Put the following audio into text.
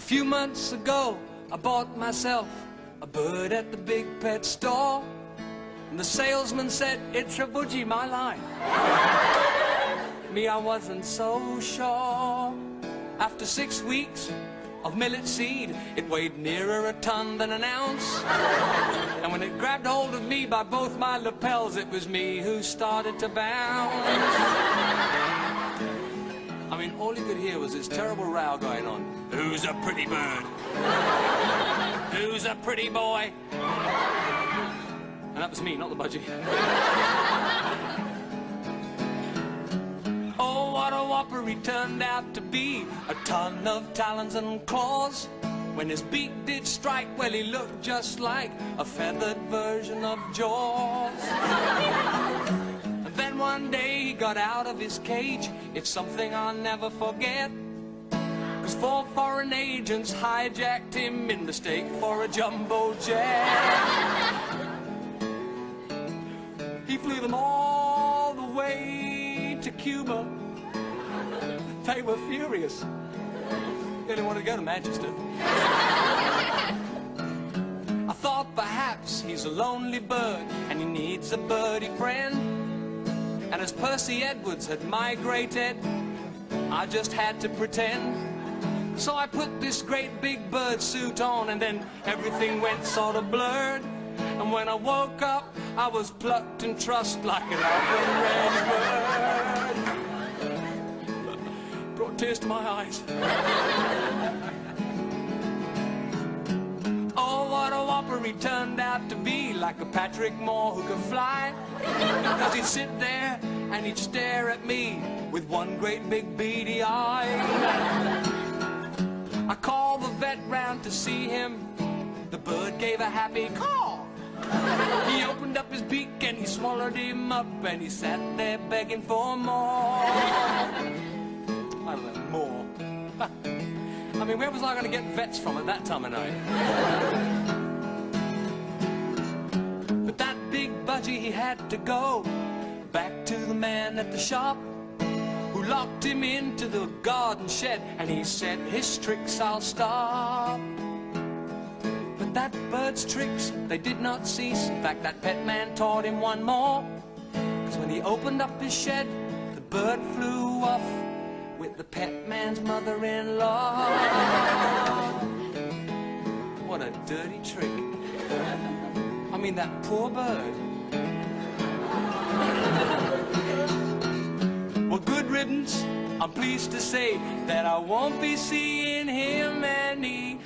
few months ago, I bought myself a bird at the big pet store, and the salesman said, "It's a Budgie, my line." Me, I wasn't so sure. After 6 weeks of millet seed, it weighed nearer a ton than an ounce. And when it grabbed hold of me by both my lapels, it was me who started to bounce. I mean, all you could hear was this terrible row going on. Who's a pretty bird? Who's a pretty boy? And that was me, not the Budgie. Oh, what a whopper he turned out to be. A ton of talons and claws. When his beak did strike, well, he looked just like a feathered version of Jaws. And then one day he got out of his cage. It's something I'll never forget. 'Cause 4 foreign agents hijacked him in mistake for a jumbo jet. He flew them all the way to Cuba. They were furious. They didn't want to go to Manchester. I thought perhaps he's a lonely bird and he needs a birdie friend. And as Percy Edwards had migrated, I just had to pretend. So I put this great big bird suit on, and then everything went sort of blurred. And when I woke up, I was plucked and trussed like an open red bird. Brought tears to my eyes. Oh, what a whopper he turned out to be, like a Patrick Moore who could fly. Because he'd sit there and he'd stare at me with one great big beady eye. I called the vet round to see him. The bird gave a happy caw. He opened up his beak and he swallowed him up, and he sat there begging for more. I don't know, more. I mean, where was I going to get vets from at that time of night? But that big Budgie, he had to go back to the man at the shop, who locked him into the garden shed, and he said, "His tricks I'll stop." But that bird's tricks, they did not cease. In fact, that pet man taught him one more. 'Cause when he opened up his shed, the bird flew off with the pet man's mother-in-law. What a dirty trick. I mean, that poor bird. Well, good riddance. I'm pleased to say that I won't be seeing him anymore.